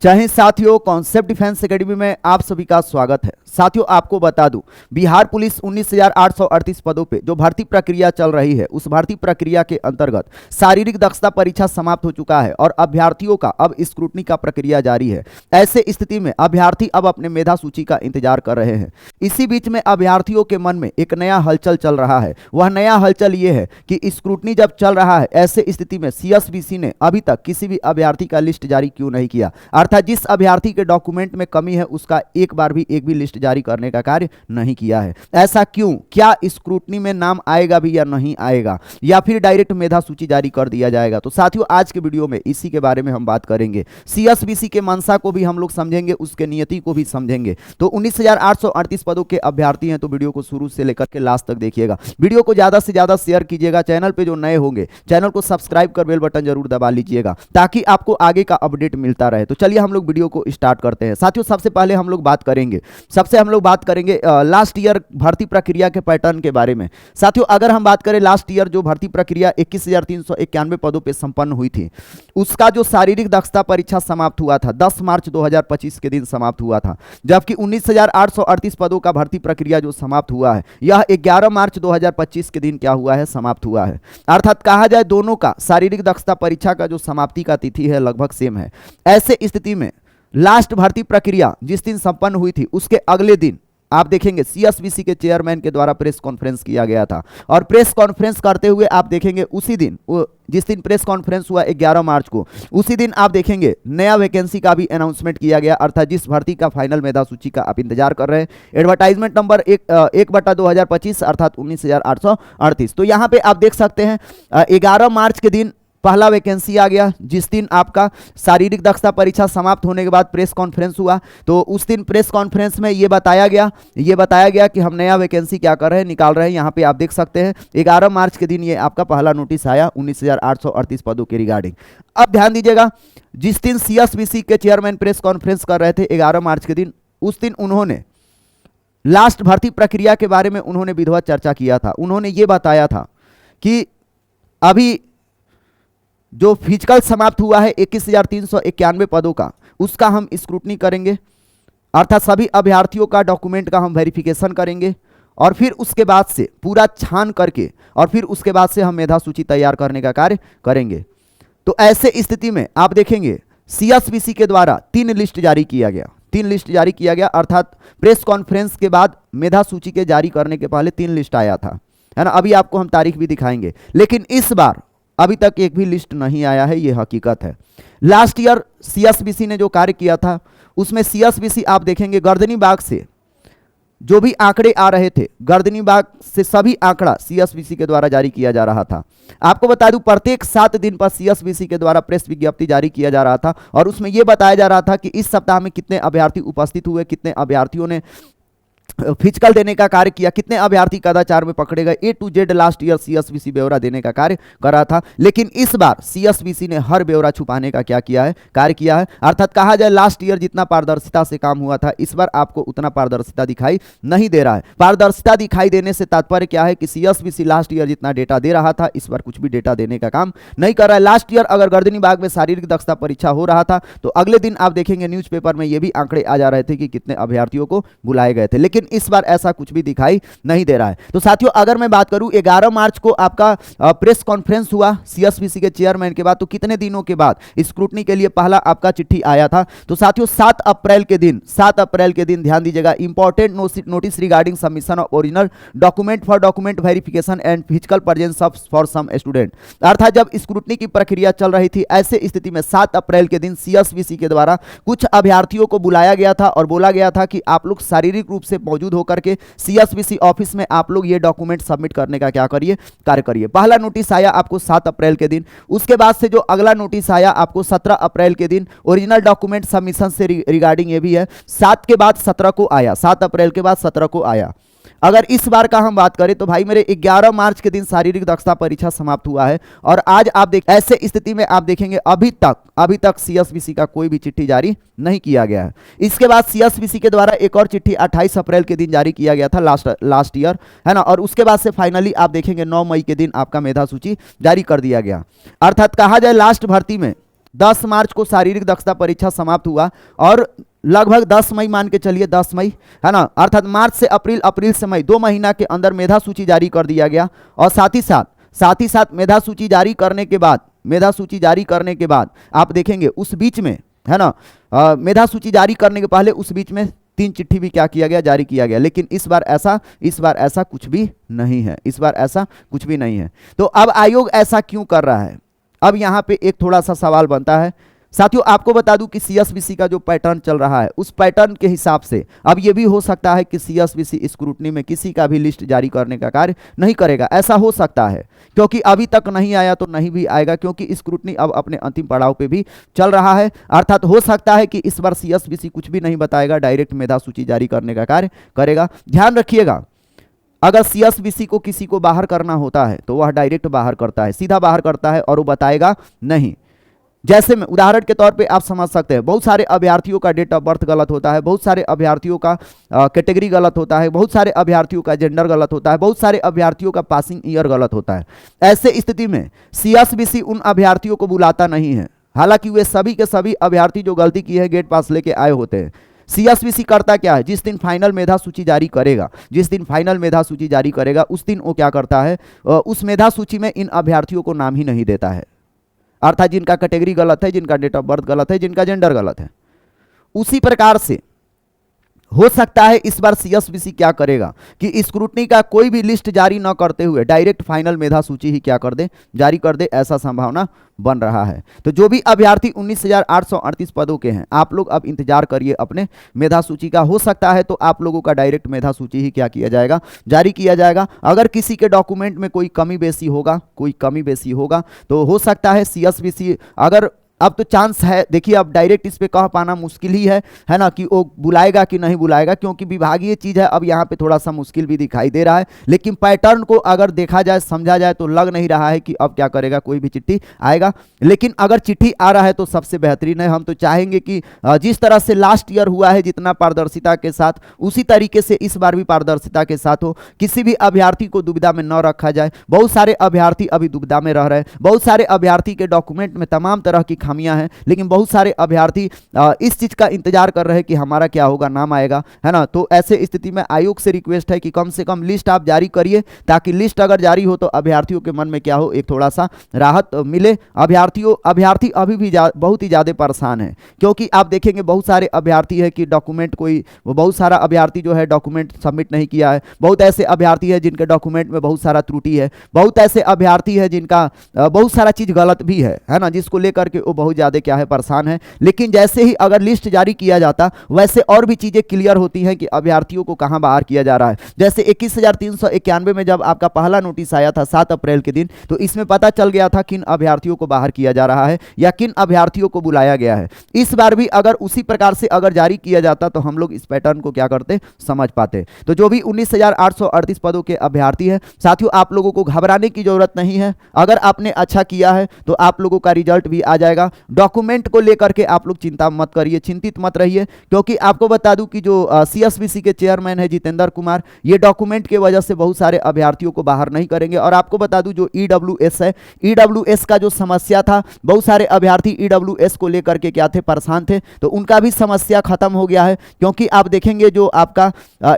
चाहे साथियों, concept defence academy में आप सभी का स्वागत है। साथियों, आपको बता दूं, बिहार पुलिस 19,838 पदों पे जो भर्ती प्रक्रिया चल रही है, उस भर्ती प्रक्रिया के अंतर्गत शारीरिक दक्षता परीक्षा समाप्त हो चुका है और अभ्यर्थियों का अब स्क्रूटनी का प्रक्रिया जारी है। ऐसे स्थिति में अभ्यर्थी अब अपने मेधा सूची का इंतजार कर रहे हैं। इसी बीच में अभ्यर्थियों के मन में एक नया हलचल चल रहा है। वह नया हलचल ये है कि स्क्रूटनी जब चल रहा है, ऐसे स्थिति में सीएसबीसी ने अभी तक किसी भी अभ्यर्थी का लिस्ट जारी क्यों नहीं किया, अर्थात जिस अभ्यर्थी के डॉक्यूमेंट में कमी है उसका एक बार भी लिस्ट जारी करने का कार्य नहीं किया है। ऐसा क्यों? क्या स्क्रूटनी में नाम आएगा भी या नहीं आएगा, या फिर डायरेक्ट मेधा सूची जारी कर दिया जाएगा? तो साथियों, आज के वीडियो में इसी के बारे में हम बात करेंगे। सीएसबीसी के मंशा को भी हम लोग समझेंगे, उसके नियति को भी समझेंगे। तो 19,838 पदों के अभ्यर्थी हैं, तो वीडियो को शुरू से लेकर के लास्ट तक देखिएगा। वीडियो को ज्यादा से ज्यादा शेयर कीजिएगा। चैनल पे जो नए होंगे, चैनल को सब्सक्राइब कर बेल बटन जरूर दबा लीजिएगा ताकि आपको आगे का अपडेट मिलता रहे। तो चलिए हम लोग वीडियो को स्टार्ट करते हैं। साथियों, सबसे पहले हम लोग बात करेंगे लास्ट ईयर भर्ती प्रक्रिया के पैटर्न के बारे में। साथियों, अगर हम बात करें लास्ट ईयर जो भर्ती प्रक्रिया 21,391 पदों पे संपन्न हुई थी, उसका जो शारीरिक दक्षता परीक्षा समाप्त हुआ था 10 मार्च 2025 के दिन समाप्त हुआ था, जबकि 19,838 पदों का भर्ती प्रक्रिया जो समाप्त हुआ है, यह 11 मार्च 2025 के दिन क्या हुआ है? समाप्त हुआ है। अर्थात कहा जाए दोनों का शारीरिक दक्षता परीक्षा का जो समाप्ति का तिथि है लगभग सेम है। ऐसे स्थिति में लास्ट भर्ती प्रक्रिया जिस दिन संपन्न हुई थी, उसके अगले दिन आप देखेंगे सीएसबीसी के चेयरमैन के द्वारा प्रेस कॉन्फ्रेंस किया गया था। और प्रेस कॉन्फ्रेंस करते हुए आप देखेंगे उसी दिन, जिस दिन प्रेस कॉन्फ्रेंस हुआ 11 मार्च को, उसी दिन आप देखेंगे नया वैकेंसी का भी अनाउंसमेंट किया गया। अर्थात जिस भर्ती का फाइनल मेधा सूची का आप इंतजार कर रहे हैं, एडवर्टाइजमेंट नंबर 1/2025 अर्थात 19,838। तो यहाँ पे आप देख सकते हैं 11 मार्च के दिन पहला वैकेंसी आ गया, जिस दिन आपका शारीरिक दक्षता परीक्षा समाप्त होने के बाद प्रेस कॉन्फ्रेंस हुआ। तो उस दिन प्रेस कॉन्फ्रेंस में ये बताया गया कि हम नया वैकेंसी क्या कर रहे हैं, निकाल रहे हैं। यहाँ पे आप देख सकते हैं 11 मार्च के दिन ये आपका पहला नोटिस आया 19,838 पदों के रिगार्डिंग। अब ध्यान दीजिएगा, जिस दिन सीएसबीसी के चेयरमैन प्रेस कॉन्फ्रेंस कर रहे थे 11 मार्च के दिन, उस दिन उन्होंने लास्ट भर्ती प्रक्रिया के बारे में उन्होंने विधिवत चर्चा किया था। उन्होंने ये बताया था कि अभी जो फिजिकल समाप्त हुआ है 21,391 पदों का, उसका हम स्क्रूटनी करेंगे, अर्थात सभी अभ्यर्थियों का डॉक्यूमेंट का हम वेरिफिकेशन करेंगे और फिर उसके बाद से पूरा छान करके और फिर उसके बाद से हम मेधा सूची तैयार करने का कार्य करेंगे। तो ऐसे स्थिति में आप देखेंगे सीएसबीसी के द्वारा 3 लिस्ट जारी किया गया। अर्थात प्रेस कॉन्फ्रेंस के बाद मेधा सूची के जारी करने के पहले 3 लिस्ट आया था, है ना। अभी आपको हम तारीख भी दिखाएंगे, लेकिन इस बार अभी तक एक भी लिस्ट नहीं आया है, ये हकीकत है। लास्ट ईयर सीएसबीसी ने जो कार्य किया था, उसमें सीएसबीसी आप देखेंगे गर्दनी बाग से जो भी आंकड़े आ रहे थे, गर्दनी बाग से सभी आंकड़ा सीएसबीसी के द्वारा जारी किया जा रहा था। आपको बता दूं, प्रत्येक 7 दिन पर सीएसबीसी के द्वारा प्रेस विज्ञप्ति जारी किया जा रहा था और उसमें यह बताया जा रहा था कि इस सप्ताह में कितने अभ्यर्थी उपस्थित हुए, कितने अभ्यर्थियों ने फिजिकल देने का कार्य किया, कितने अभ्यर्थी कदाचार में पकड़े गए, A to Z last year CSBC ब्यौरा देने का कार्य कर रहा था। लेकिन इस बार सीएसबीसी ने हर ब्यौरा छुपाने का कार्य किया है। अर्थात कहा जाए लास्ट ईयर जितना पारदर्शिता से काम हुआ था, इस बार आपको उतना पारदर्शिता दिखाई नहीं दे रहा है। पारदर्शिता दिखाई देने से तात्पर्य क्या है कि सीएसबीसी लास्ट ईयर जितना डेटा दे रहा था, इस बार कुछ भी डेटा देने का काम नहीं कर रहा है। लास्ट ईयर अगर गर्दनी बाग में शारीरिक दक्षता परीक्षा हो रहा था, तो अगले दिन आप देखेंगे न्यूज़पेपर में ये भी आंकड़े आ जा रहे थे कि कितने अभ्यर्थियों को बुलाए गए थे, लेकिन इस बार ऐसा कुछ भी दिखाई नहीं दे रहा है। तो साथियों, अगर मैं बात करूं 11 मार्च को आपका प्रेस कॉन्फ्रेंस हुआ सीएसबीसी के चेयरमैन के बाद, तो कितने दिनों के बाद स्क्रूटनी के लिए पहला आपका चिट्ठी आया था? तो साथियों 7 अप्रैल के दिन ध्यान दीजिएगा, important notice regarding submission of original document for document verification and physical presence of for some student. अर्थात जब स्क्रूटनी की प्रक्रिया चल रही थी, ऐसे स्थिति में 7 अप्रैल के दिन सीएसबीसी के द्वारा कुछ अभ्यर्थियों को बुलाया गया था और बोला गया था कि आप लोग शारीरिक रूप से मौजूद होकर के सीएसबीसी ऑफिस में आप लोग ये डॉक्यूमेंट सबमिट करने का कार्य करिए। पहला नोटिस आया आपको 7 अप्रैल के दिन। उसके बाद से जो अगला नोटिस आया आपको 17 अप्रैल के दिन, ओरिजिनल डॉक्यूमेंट सबमिशन से रिगार्डिंग ये भी है। 7 के बाद 17 को आया, 7 अप्रैल के बाद 17 को आया। अगर इस बार का हम बात करें तो भाई मेरे 11 मार्च के दिन शारीरिक दक्षता परीक्षा समाप्त हुआ है और आज आप ऐसे स्थिति में आप देखेंगे अभी तक सीएसबीसी का कोई भी चिट्ठी जारी नहीं किया गया है। इसके बाद सीएसबीसी के द्वारा एक और चिट्ठी 28 अप्रैल के दिन जारी किया गया था लास्ट ईयर, है ना। और उसके बाद से फाइनली आप देखेंगे 9 मई के दिन आपका मेधा सूची जारी कर दिया गया। अर्थात कहा जाए लास्ट भर्ती में 10 मार्च को शारीरिक दक्षता परीक्षा समाप्त हुआ और लगभग 10 मई मान के चलिए, 10 मई है ना, अर्थात मार्च से अप्रैल, अप्रैल से मई 2 महीना के अंदर मेधा सूची जारी कर दिया गया। और साथ ही साथ मेधा सूची जारी करने के बाद आप देखेंगे उस बीच में है ना, मेधा सूची जारी करने के पहले उस बीच में 3 चिट्ठी भी क्या किया गया, जारी किया गया। लेकिन इस बार ऐसा कुछ भी नहीं है, इस बार ऐसा कुछ भी नहीं है। तो अब आयोग ऐसा क्यों कर रहा है? अब यहाँ पे एक थोड़ा सा सवाल बनता है। साथियों आपको बता दूं कि सीएसबीसी का जो पैटर्न चल रहा है उस पैटर्न के हिसाब से अब ये भी हो सकता है कि सीएसबीसी स्क्रूटनी में किसी का भी लिस्ट जारी करने का कार्य नहीं करेगा। ऐसा हो सकता है क्योंकि अभी तक नहीं आया तो नहीं भी आएगा, क्योंकि स्क्रूटनी अब अपने अंतिम पड़ाव पे भी चल रहा है। अर्थात हो सकता है कि इस बार सीएसबीसी कुछ भी नहीं बताएगा, डायरेक्ट मेधा सूची जारी करने का कार्य करेगा। ध्यान रखिएगा, अगर सीएसबीसी को किसी को बाहर करना होता है तो वह डायरेक्ट बाहर करता है, सीधा बाहर करता है और वो बताएगा नहीं। जैसे में उदाहरण के तौर पे आप समझ सकते हैं, बहुत सारे अभ्यर्थियों का डेट ऑफ बर्थ गलत होता है, बहुत सारे अभ्यर्थियों का कैटेगरी गलत होता है, बहुत सारे अभ्यर्थियों का जेंडर गलत होता है, बहुत सारे अभ्यर्थियों का पासिंग ईयर गलत होता है। ऐसे स्थिति में सीएसबीसी उन अभ्यर्थियों को बुलाता नहीं है, हालांकि वे सभी के सभी अभ्यर्थी जो गलती की है गेट पास लेके आए होते हैं। सीएसबीसी करता क्या है, जिस दिन फाइनल मेधा सूची जारी करेगा, उस दिन वो क्या करता है, उस मेधा सूची में इन अभ्यर्थियों को नाम ही नहीं देता है। अर्थात जिनका कैटेगरी गलत है, जिनका डेट ऑफ बर्थ गलत है, जिनका जेंडर गलत है। उसी प्रकार से हो सकता है इस बार सीएसबीसी क्या करेगा कि स्क्रूटनी का कोई भी लिस्ट जारी न करते हुए डायरेक्ट फाइनल मेधा सूची ही क्या कर दे, जारी कर दे, ऐसा संभावना बन रहा है। तो जो भी अभ्यर्थी 19,838 पदों के हैं, आप लोग अब इंतजार करिए अपने मेधा सूची का। हो सकता है तो आप लोगों का डायरेक्ट मेधा सूची ही क्या किया जाएगा, जारी किया जाएगा। अगर किसी के डॉक्यूमेंट में कोई कमी बेसी होगा तो हो सकता है सीएसबीसी, अगर अब तो चांस है, देखिए अब डायरेक्ट इस पे कह पाना मुश्किल ही है ना, कि वो बुलाएगा कि नहीं बुलाएगा, क्योंकि विभागीय चीज है। अब यहाँ पे थोड़ा सा मुश्किल भी दिखाई दे रहा है, लेकिन पैटर्न को अगर देखा जाए, समझा जाए तो लग नहीं रहा है कि अब क्या करेगा, कोई भी चिट्ठी आएगा। लेकिन अगर चिट्ठी आ रहा है तो सबसे बेहतरीन है। हम तो चाहेंगे कि जिस तरह से लास्ट ईयर हुआ है, जितना पारदर्शिता के साथ, उसी तरीके से इस बार भी पारदर्शिता के साथ हो, किसी भी अभ्यर्थी को दुविधा में न रखा जाए। बहुत सारे अभ्यर्थी अभी दुविधा में रह रहे हैं, बहुत सारे अभ्यर्थी के डॉक्यूमेंट में तमाम तरह की खामियां हैं, लेकिन बहुत सारे अभ्यर्थी इस चीज का इंतजार कर रहे हैं कि हमारा क्या होगा, नाम आएगा, है ना। तो ऐसे स्थिति में आयोग से रिक्वेस्ट है कि कम से कम लिस्ट आप जारी करिए, ताकि लिस्ट अगर जारी हो तो अभ्यर्थियों के मन में क्या हो, एक थोड़ा सा राहत मिले। अभ्यर्थी अभी भी बहुत ही ज्यादा परेशान है, क्योंकि आप देखेंगे बहुत सारे अभ्यर्थी है कि डॉक्यूमेंट बहुत सारा अभ्यर्थी जो है डॉक्यूमेंट सबमिट नहीं किया है, बहुत ऐसे अभ्यर्थी है जिनके डॉक्यूमेंट में बहुत सारा त्रुटि है, बहुत ऐसे अभ्यर्थी है जिनका बहुत सारा चीज गलत भी है ना, जिसको लेकर के वो बहुत ज्यादा क्या है, परेशान है। लेकिन जैसे ही अगर लिस्ट जारी किया जाता, वैसे और भी चीजें क्लियर होती हैं कि अभ्यर्थियों को कहां बाहर किया जा रहा है। जैसे 21,391 में जब आपका पहला नोटिस आया था 7 अप्रैल के दिन, तो इसमें पता चल गया था किन अभ्यर्थियों को बाहर किया जा रहा है या किन अभ्यर्थियों को बुलाया गया है। इस बार भी अगर उसी प्रकार से अगर जारी किया जाता तो हम लोग इस पैटर्न को क्या करते, समझ पाते। तो जो भी 19,838 पदों के अभ्यर्थी है, साथियों आप लोगों को घबराने की जरूरत नहीं है। अगर आपने अच्छा किया है तो आप लोगों का रिजल्ट भी आ जाएगा। डॉक्यूमेंट को लेकर के आप लोग चिंता मत करिए, चिंतित मत रहिए, क्योंकि आपको बता दूं कि जो सीएसबीसी के चेयरमैन है जितेंद्र कुमार, ये डॉक्यूमेंट के वजह से बहुत सारे अभ्यर्थियों को बाहर नहीं करेंगे। और आपको बता दूं जो ईडब्ल्यूएस है, ईडब्ल्यूएस का जो समस्या था, बहुत सारे अभ्यर्थी ईडब्ल्यूएस को लेकर के क्या थे, परेशान थे, तो उनका भी समस्या खत्म हो गया है। क्योंकि आप देखेंगे जो आपका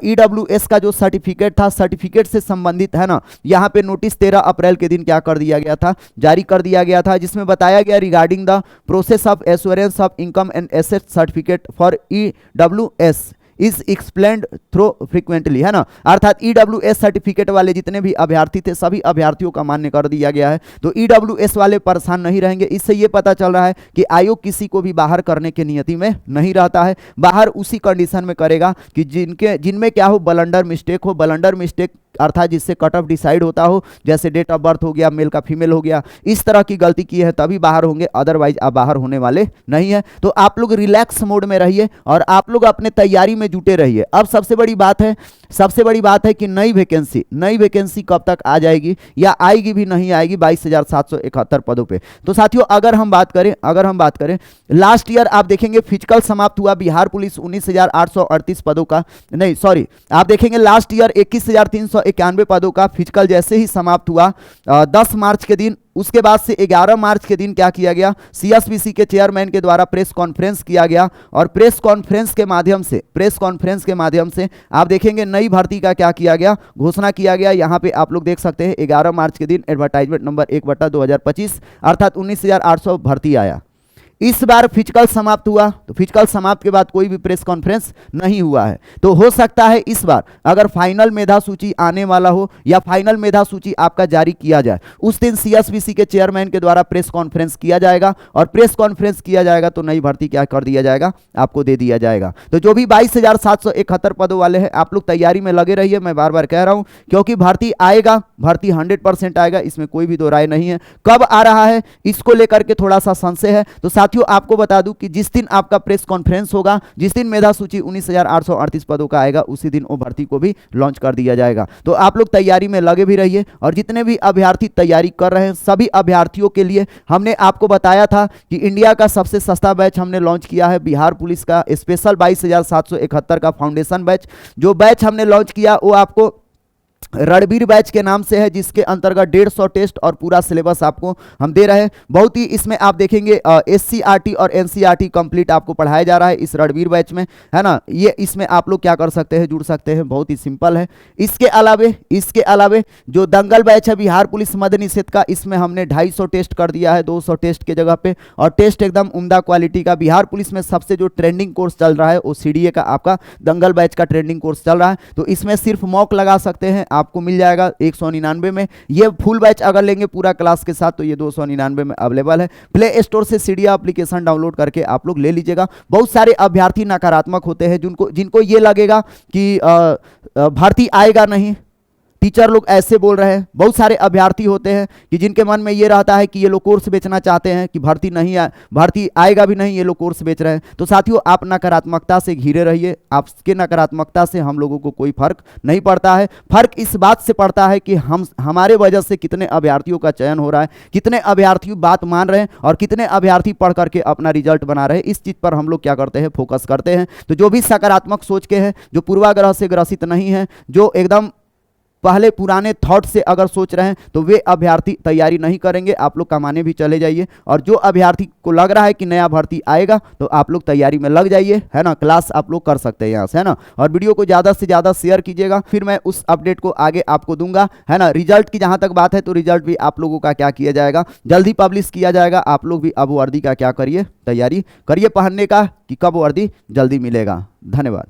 ईडब्ल्यूएस का जो सर्टिफिकेट था, सर्टिफिकेट से संबंधित है ना, यहाँ पे नोटिस 13 अप्रैल के दिन क्या कर दिया गया था, जारी कर दिया गया था, जिसमें बताया गया regarding the process of assurance of income and asset certificate for EWS is explained through frequently, है ना। अर्थात ईडब्ल्यूएस सर्टिफिकेट वाले जितने भी अभ्यर्थी थे, सभी अभ्यर्थियों का मान्य कर दिया गया है। तो ईडब्ल्यूएस वाले परेशान नहीं रहेंगे। इससे ये पता चल रहा है कि आयोग किसी को भी बाहर करने के नियति में नहीं रहता है। बाहर उसी कंडीशन में करेगा कि जिनमें क्या हो, ब्लंडर मिस्टेक हो, ब्लंडर मिस्टेक अर्थात जिससे कट ऑफ डिसाइड होता हो, जैसे डेट ऑफ बर्थ हो गया, मेल का फीमेल हो गया, इस तरह की गलती की है तभी बाहर होंगे, अदरवाइज आप बाहर होने वाले नहीं है। तो आप लोग रिलैक्स मोड में रहिए और आप लोग अपने तैयारी में जुटे रहिए। अब सबसे बड़ी बात है कि नई वैकेंसी कब तक आ जाएगी या आएगी भी नहीं आएगी 22,771 पदों पे। तो साथियों अगर हम बात करें लास्ट ईयर आप देखेंगे फिजिकल समाप्त हुआ बिहार पुलिस 19,838 पदों का, नहीं सॉरी, आप देखेंगे लास्ट ईयर 21,391 191 पदों का फिजिकल जैसे ही समाप्त हुआ 10 मार्च के दिन, उसके बाद से 11 मार्च के दिन क्या किया गया, सीएसबीसी के चेयरमैन के द्वारा प्रेस कॉन्फ्रेंस किया गया और प्रेस कॉन्फ्रेंस के माध्यम से आप देखेंगे नई भर्ती का क्या किया गया, घोषणा किया गया। यहाँ पे आप लोग देख सकते हैं 11 मार्च के दिन एडवर्टाइजमेंट नंबर 1/2025 अर्थात 19,800 भर्ती आया। इस बार फिजिकल समाप्त हुआ, तो फिजिकल समाप्त के बाद कोई भी प्रेस कॉन्फ्रेंस नहीं हुआ है। तो हो सकता है इस बार अगर फाइनल मेधा सूची आने वाला हो या फाइनल मेधा सूची आपका जारी किया जाए, उस दिन सीएसबीसी के चेयरमैन के द्वारा प्रेस कॉन्फ्रेंस किया जाएगा और प्रेस कॉन्फ्रेंस किया जाएगा तो नई भर्ती क्या कर दिया जाएगा, आपको दे दिया जाएगा। तो जो भी 22,771 पदों वाले हैं आप लोग तैयारी में लगे रहिए, मैं बार बार कह रहा हूं, क्योंकि भर्ती आएगा, भर्ती 100% आएगा, इसमें कोई भी दो राय नहीं है। कब आ रहा है इसको लेकर के थोड़ा सा संशय है। तो साथियों आपको बता दूं कि जिस दिन आपका प्रेस कॉन्फ्रेंस होगा, जिस दिन मेधा सूची 19,838 पदों का आएगा, उसी दिन वो भर्ती को भी लॉन्च कर दिया जाएगा। तो आप लोग तैयारी में लगे भी रहिए और जितने भी अभ्यर्थी तैयारी कर रहे हैं सभी अभ्यर्थियों के लिए हमने आपको बताया था कि इंडिया का सबसे सस्ता बैच हमने लॉन्च किया है, बिहार पुलिस का स्पेशल 22,771 का फाउंडेशन बैच। जो बैच हमने लॉन्च किया वो आपको रणबीर बैच के नाम से है, जिसके अंतर्गत 150 टेस्ट और पूरा सिलेबस आपको हम दे रहे हैं। बहुत ही इसमें आप देखेंगे एससीईआरटी और एनसीईआरटी कंप्लीट आपको पढ़ाया जा रहा है इस रणबीर बैच में, है ना। ये इसमें आप लोग क्या कर सकते हैं, जुड़ सकते हैं, बहुत ही सिंपल है। इसके अलावे जो दंगल बैच है बिहार पुलिस मद्य निषेध का, इसमें हमने 250 टेस्ट कर दिया है 200 टेस्ट के जगह पे, और टेस्ट एकदम उम्दा क्वालिटी का। बिहार पुलिस में सबसे जो ट्रेंडिंग कोर्स चल रहा है वो सीडीए का आपका दंगल बैच का ट्रेंडिंग कोर्स चल रहा है। तो इसमें सिर्फ मॉक लगा सकते हैं, आपको मिल जाएगा 199 में। ये फुल बैच अगर लेंगे पूरा क्लास के साथ तो ये 299 में अवेलेबल है। प्ले स्टोर से सीडिया एप्लीकेशन डाउनलोड करके आप लोग ले लीजिएगा। बहुत सारे अभ्यर्थी नकारात्मक होते हैं जिनको ये लगेगा कि भर्ती आएगा नहीं, टीचर लोग ऐसे बोल रहे हैं। बहुत सारे अभ्यर्थी होते हैं कि जिनके मन में ये रहता है कि ये लोग कोर्स बेचना चाहते हैं कि भर्ती आएगा भी नहीं, ये लोग कोर्स बेच रहे हैं। तो साथियों आप नकारात्मकता से घिरे रहिए, आपके नकारात्मकता से हम लोगों को कोई फर्क नहीं पड़ता है। फर्क इस बात से पड़ता है कि हमारे वजह से कितने अभ्यर्थियों का चयन हो रहा है, कितने अभ्यर्थी बात मान रहे हैं और कितने अभ्यर्थी पढ़ करके अपना रिजल्ट बना रहे हैं। इस चीज पर हम लोग क्या करते हैं, फोकस करते हैं। तो जो भी सकारात्मक सोच के हैं, जो पूर्वाग्रह से ग्रसित नहीं है, जो एकदम पहले पुराने थॉट से अगर सोच रहे हैं, तो वे अभ्यर्थी तैयारी नहीं करेंगे। आप लोग कमाने भी चले जाइए, और जो अभ्यर्थी को लग रहा है कि नया भर्ती आएगा तो आप लोग तैयारी में लग जाइए, है ना। क्लास आप लोग कर सकते हैं यहाँ से, है ना। और वीडियो को ज़्यादा से ज़्यादा शेयर कीजिएगा, फिर मैं उस अपडेट को आगे आपको दूंगा, है ना। रिजल्ट की जहाँ तक बात है तो रिजल्ट भी आप लोगों का क्या किया जाएगा, जल्दी पब्लिश किया जाएगा। आप लोग भी अब वर्दी का क्या करिए, तैयारी करिए पहनने का, कि कब वर्दी जल्दी मिलेगा। धन्यवाद।